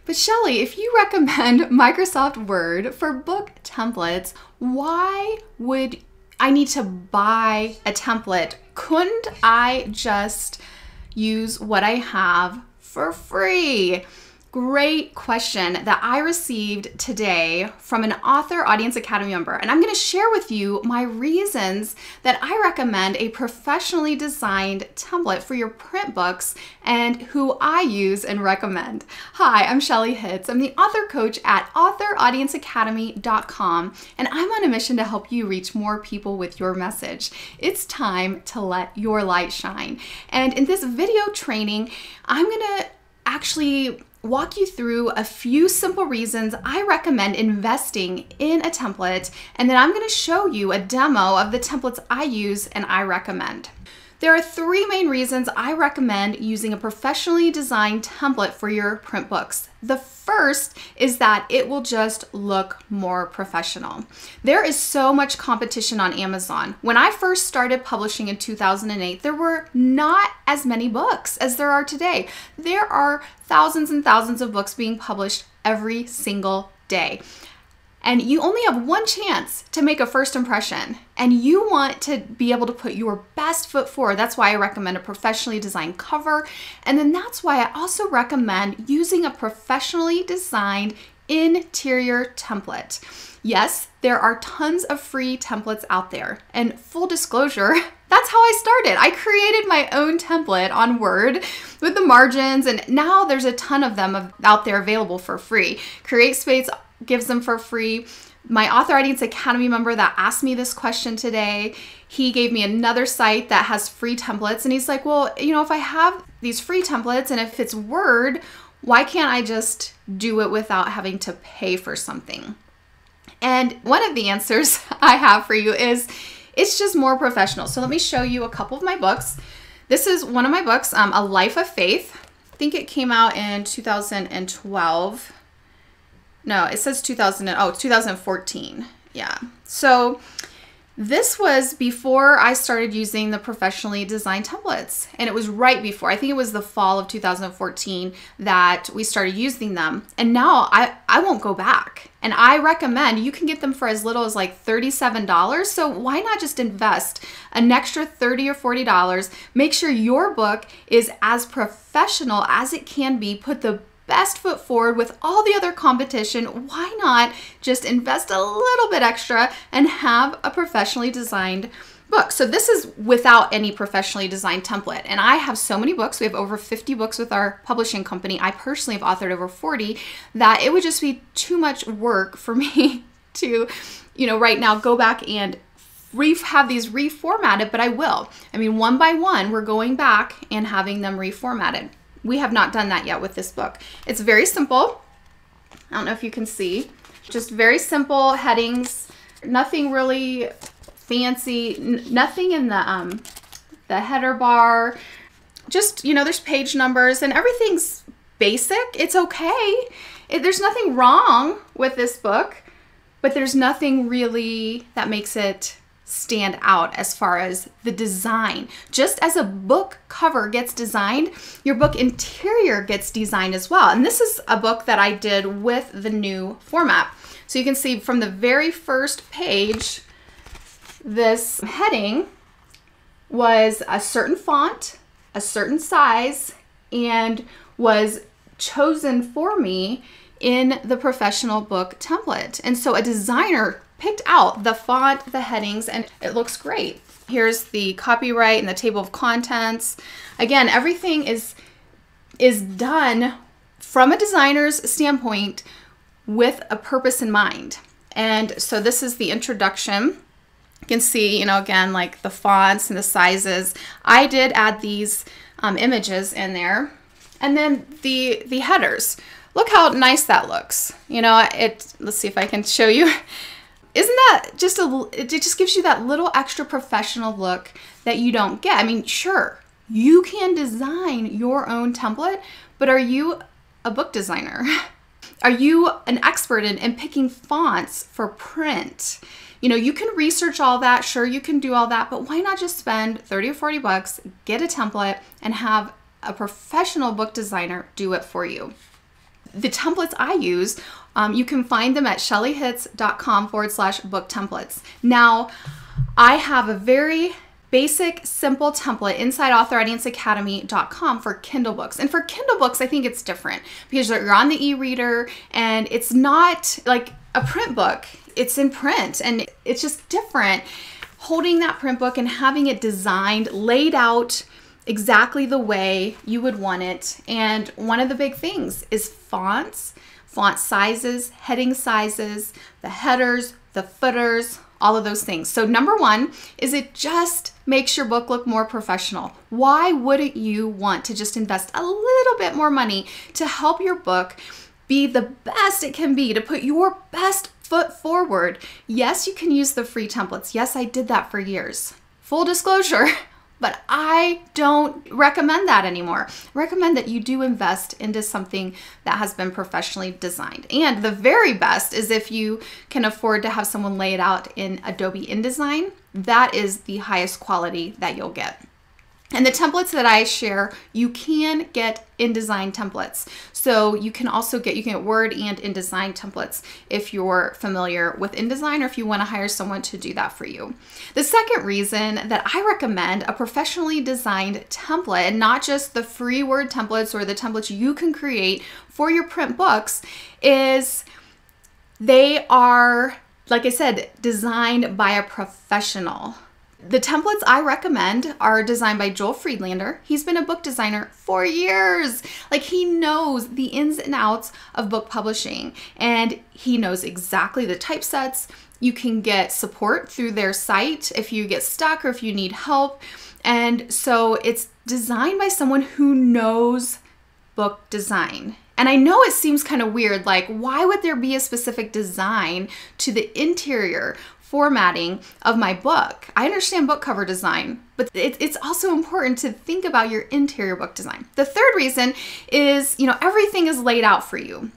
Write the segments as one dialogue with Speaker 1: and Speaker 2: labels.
Speaker 1: But Shelley, if you recommend Microsoft Word for book templates, why would I need to buy a template? Couldn't I just use what I have for free? Great question that I received today from an Author Audience Academy member. And I'm going to share with you my reasons that I recommend a professionally designed template for your print books and who I use and recommend. Hi, I'm Shelley Hitz. I'm the author coach at authoraudienceacademy.com, and I'm on a mission to help you reach more people with your message. It's time to let your light shine. And in this video training, I'm going to actually walk you through a few simple reasons I recommend investing in a template, and then I'm going to show you a demo of the templates I use and I recommend. There are three main reasons I recommend using a professionally designed template for your print books. The first is that it will just look more professional. There is so much competition on Amazon. When I first started publishing in 2008, there were not as many books as there are today. There are thousands and thousands of books being published every single day. And you only have one chance to make a first impression, and you want to be able to put your best foot forward. That's why I recommend a professionally designed cover. And then that's why I also recommend using a professionally designed interior template. Yes, there are tons of free templates out there. And full disclosure, that's how I started. I created my own template on Word with the margins, and now there's a ton of them out there available for free. CreateSpace gives them for free. My Author Audience Academy member that asked me this question today, he gave me another site that has free templates, and he's like, well, you know, if I have these free templates and if it's Word, why can't I just do it without having to pay for something? And one of the answers I have for you is it's just more professional. So let me show you a couple of my books. This is one of my books, A Life of Faith. I think it came out in 2012. No, it says 2014. Yeah. So this was before I started using the professionally designed templates. And it was right before, I think it was the fall of 2014 that we started using them. And now I won't go back. And I recommend you can get them for as little as like $37. So why not just invest an extra $30 or $40? Make sure your book is as professional as it can be. Put the best foot forward with all the other competition. Why not just invest a little bit extra and have a professionally designed book? So this is without any professionally designed template. And I have so many books. We have over 50 books with our publishing company. I personally have authored over 40 that it would just be too much work for me to, you know, right now go back and have these reformatted, but I will. I mean, one by one, we're going back and having them reformatted. We have not done that yet with this book. It's very simple. I don't know if you can see. Just very simple headings, nothing really fancy, nothing in the header bar. Just, you know, there's page numbers and everything's basic. It's okay. There's nothing wrong with this book, but there's nothing really that makes it stand out as far as the design. Just as a book cover gets designed, your book interior gets designed as well. And this is a book that I did with the new format. So you can see from the very first page, this heading was a certain font, a certain size, and was chosen for me in the professional book template. And so a designer picked out the font, the headings, and it looks great. Here's the copyright and the table of contents. Again, everything is done from a designer's standpoint with a purpose in mind. And so this is the introduction. You can see, you know, again, like the fonts and the sizes. I did add these images in there. And then the headers. Look how nice that looks. You know, let's see if I can show you. Isn't that just it just gives you that little extra professional look that you don't get. I mean, sure, you can design your own template, but are you a book designer? Are you an expert in picking fonts for print? You know, you can research all that. Sure, you can do all that, but why not just spend 30 or 40 bucks, get a template, and have a professional book designer do it for you? the templates I use, you can find them at shelleyhitz.com/book templates. Now, I have a very basic, simple template inside authoraudienceacademy.com for Kindle books. And for Kindle books, I think it's different because you're on the e-reader and it's not like a print book. It's in print and it's just different. Holding that print book and having it designed, laid out exactly the way you would want it. And one of the big things is fonts, font sizes, heading sizes, the headers, the footers, all of those things. So number one is it just makes your book look more professional. Why wouldn't you want to just invest a little bit more money to help your book be the best it can be, to put your best foot forward? Yes, you can use the free templates. Yes, I did that for years. Full disclosure, but I don't recommend that anymore. I recommend that you do invest into something that has been professionally designed. And the very best is if you can afford to have someone lay it out in Adobe InDesign. That is the highest quality that you'll get. And the templates that I share, you can get InDesign templates. So you can also get Word and InDesign templates if you're familiar with InDesign or if you want to hire someone to do that for you. The second reason that I recommend a professionally designed template, and not just the free Word templates or the templates you can create for your print books, is they are, like I said, designed by a professional. The templates I recommend are designed by Joel Friedlander. He's been a book designer for years. Like, he knows the ins and outs of book publishing and he knows exactly the typesets. You can get support through their site if you get stuck or if you need help. And so it's designed by someone who knows book design. And I know it seems kind of weird, like why would there be a specific design to the interior formatting of my book? I understand book cover design, but it's also important to think about your interior book design. The third reason is, everything is laid out for you.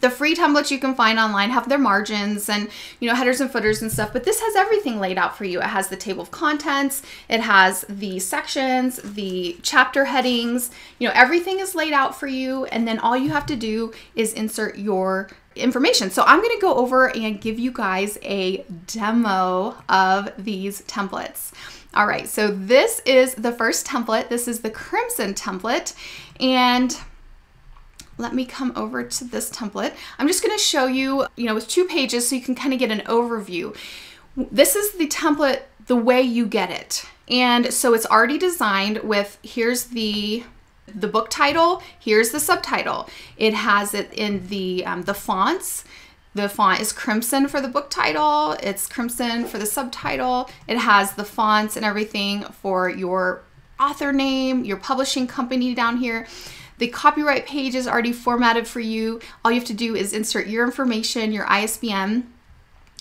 Speaker 1: The free templates you can find online have their margins and, headers and footers and stuff, but this has everything laid out for you. It has the table of contents, it has the sections, the chapter headings, everything is laid out for you. And then all you have to do is insert your information. So I'm going to go over and give you guys a demo of these templates. All right, so this is the first template. This is the Crimson template. And let me come over to this template. I'm just going to show you, with 2 pages so you can kind of get an overview. This is the template the way you get it. And so it's already designed with, here's the book title, here's the subtitle. It has it in the fonts. The font is crimson for the book title. It's crimson for the subtitle. It has the fonts and everything for your author name, your publishing company down here. The copyright page is already formatted for you. All you have to do is insert your information, your ISBN.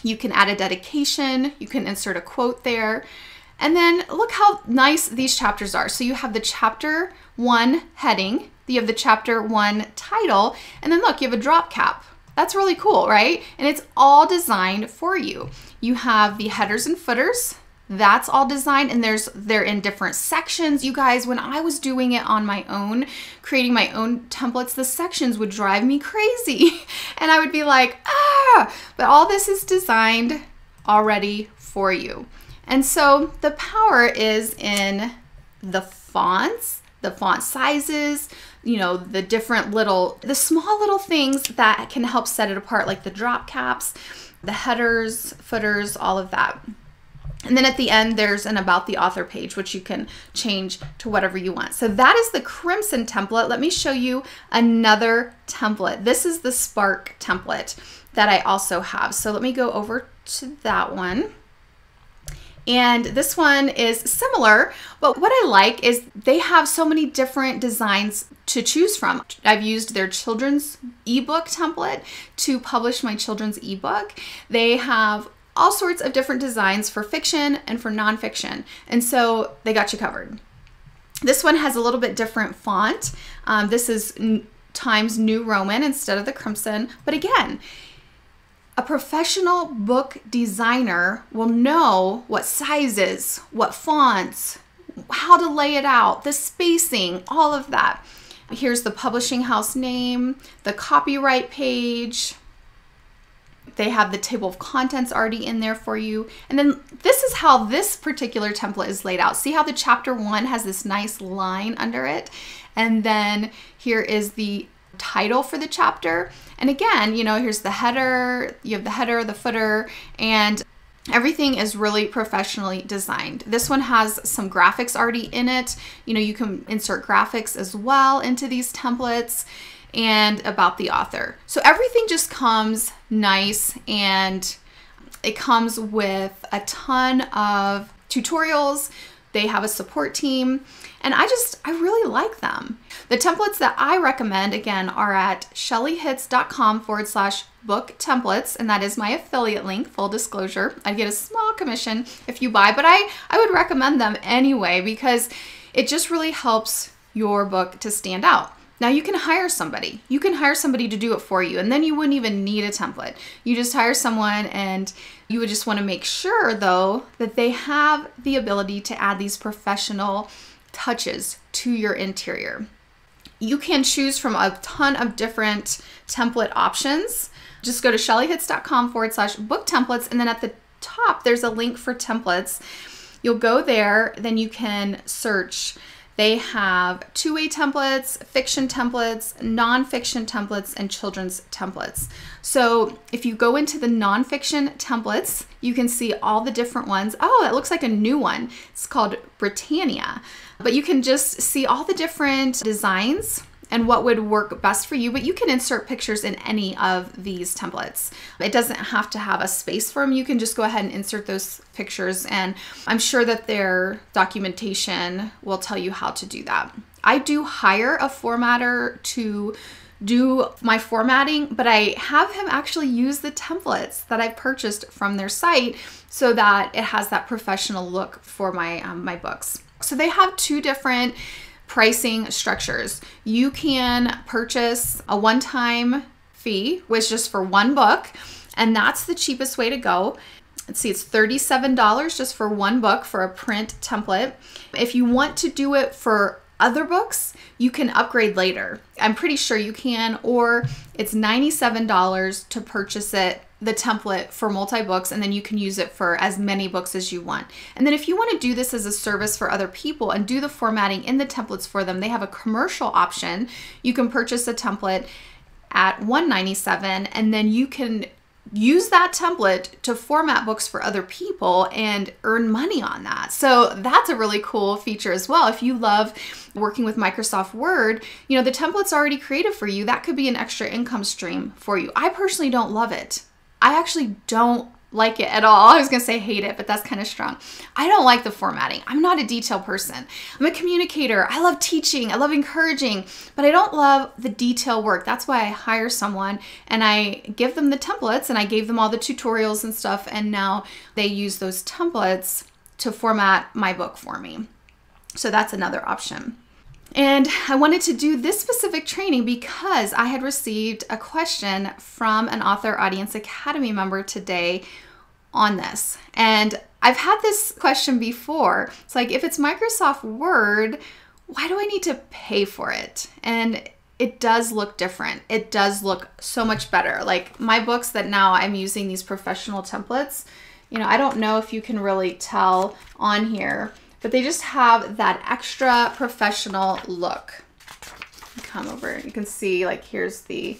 Speaker 1: You can add a dedication. You can insert a quote there. And then look how nice these chapters are. So you have the chapter 1 heading, you have the chapter 1 title, and then look, you have a drop cap. That's really cool, right? And it's all designed for you. You have the headers and footers. That's all designed, and they're in different sections. You guys, when I was doing it on my own, creating my own templates, the sections would drive me crazy. And I would be like, but all this is designed already for you. And so the power is in the fonts, the font sizes, the different the small little things that can help set it apart, like the drop caps, the headers, footers, all of that. And then at the end, there's an about the author page, which you can change to whatever you want. So that is the Crimson template. Let me show you another template. This is the Spark template that I also have. So let me go over to that one. And this one is similar, but what I like is they have so many different designs to choose from. I've used their children's ebook template to publish my children's ebook. They have all sorts of different designs for fiction and for nonfiction. And so they got you covered. This one has a little bit different font. This is Times New Roman instead of the Crimson. But again, a professional book designer will know what sizes, what fonts, how to lay it out, the spacing, all of that. Here's the publishing house name, the copyright page. They have the table of contents already in there for you. And then this is how this particular template is laid out. See how the chapter 1 has this nice line under it? And then here is the title for the chapter. And again, you know, here's the header, you have the header, the footer, and everything is really professionally designed. This one has some graphics already in it. You know, you can insert graphics as well into these templates, and about the author. So everything just comes nice, and it comes with a ton of tutorials. They have a support team, and I really like them. The templates that I recommend, again, are at shelleyhitz.com/book templates, and that is my affiliate link, full disclosure. I get a small commission if you buy, but I would recommend them anyway because it just really helps your book to stand out. Now you can hire somebody. You can hire somebody to do it for you, and then you wouldn't even need a template. You just hire someone, and you would just want to make sure though that they have the ability to add these professional touches to your interior. You can choose from a ton of different template options. Just go to shelleyhitz.com/book templates, and then at the top there's a link for templates. You'll go there, then you can search. They have two-way templates, fiction templates, nonfiction templates, and children's templates. So if you go into the nonfiction templates, you can see all the different ones. Oh, that looks like a new one. It's called Britannia. But you can just see all the different designs and what would work best for you, but you can insert pictures in any of these templates. It doesn't have to have a space for them. You can just go ahead and insert those pictures, and I'm sure that their documentation will tell you how to do that. I do hire a formatter to do my formatting, but I have him actually use the templates that I've purchased from their site so that it has that professional look for my, my books. So they have two different pricing structures. You can purchase a one-time fee, which is just for one book, and that's the cheapest way to go. Let's see, it's $37 just for one book for a print template. If you want to do it for other books, you can upgrade later. I'm pretty sure you can, or it's $97 to purchase it, the template for multi-books, and then you can use it for as many books as you want. And then if you want to do this as a service for other people and do the formatting in the templates for them, they have a commercial option. You can purchase a template at $197, and then you can use that template to format books for other people and earn money on that. So that's a really cool feature as well. If you love working with Microsoft Word, you know, the template's already created for you. That could be an extra income stream for you. I personally don't love it. I actually don't like it at all. I was gonna say hate it, but that's kind of strong. I don't like the formatting. I'm not a detail person. I'm a communicator. I love teaching. I love encouraging, but I don't love the detail work. That's why I hire someone and I give them the templates, and I gave them all the tutorials and stuff, and now they use those templates to format my book for me. So that's another option. And I wanted to do this specific training because I had received a question from an Author Audience Academy member today on this. And I've had this question before. It's like, if it's Microsoft Word, why do I need to pay for it? And it does look different. It does look so much better. Like my books that now I'm using these professional templates, you know, I don't know if you can really tell on here, but they just have that extra professional look. Come over, you can see like here's the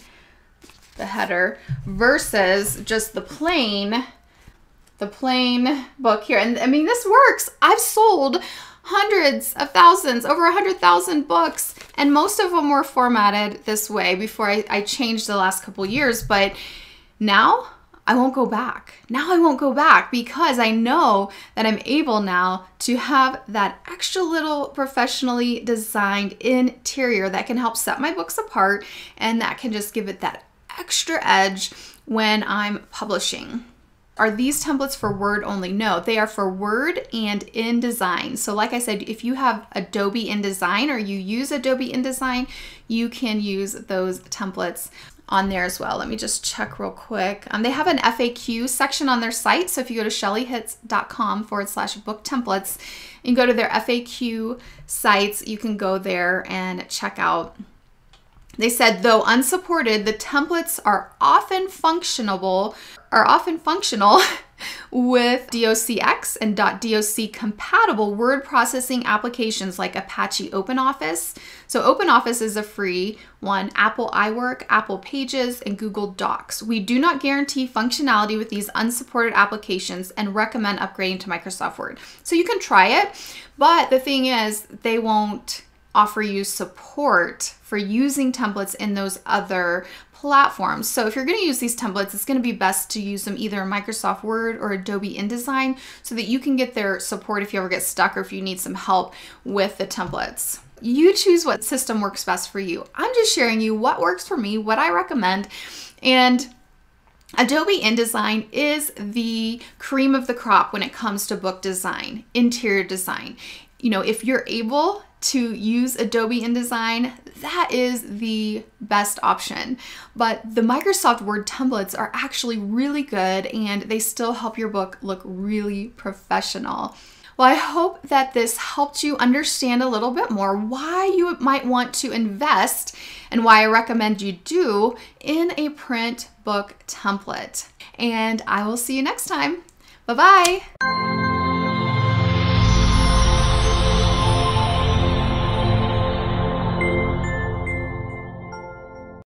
Speaker 1: header versus just the plain book here. And I mean, this works. I've sold hundreds of thousands, over 100,000 books, and most of them were formatted this way before I changed the last couple years, but now I won't go back. Now I won't go back because I know that I'm able now to have that extra little professionally designed interior that can help set my books apart, and that can just give it that extra edge when I'm publishing. Are these templates for Word only? No, they are for Word and InDesign. So like I said, if you have Adobe InDesign or you use Adobe InDesign, you can use those templates on there as well. Let me just check real quick. They have an FAQ section on their site. So if you go to shelleyhitz.com/book templates and go to their FAQ sites, you can go there and check out They said, though unsupported, the templates are often functional with docx and .doc compatible word processing applications like Apache OpenOffice. So OpenOffice is a free one, Apple iWork, Apple Pages, and Google Docs. We do not guarantee functionality with these unsupported applications and recommend upgrading to Microsoft Word. So you can try it, but the thing is, they won't offer you support for using templates in those other platforms. So if you're going to use these templates, it's going to be best to use them either in Microsoft Word or Adobe InDesign so that you can get their support if you ever get stuck or if you need some help with the templates. You choose what system works best for you. I'm just sharing you what works for me, what I recommend, and Adobe InDesign is the cream of the crop when it comes to book design, interior design. You know, if you're able to use Adobe InDesign, that is the best option. But the Microsoft Word templates are actually really good and they still help your book look really professional. Well, I hope that this helped you understand a little bit more why you might want to invest and why I recommend you do in a print book template. And I will see you next time. Bye-bye.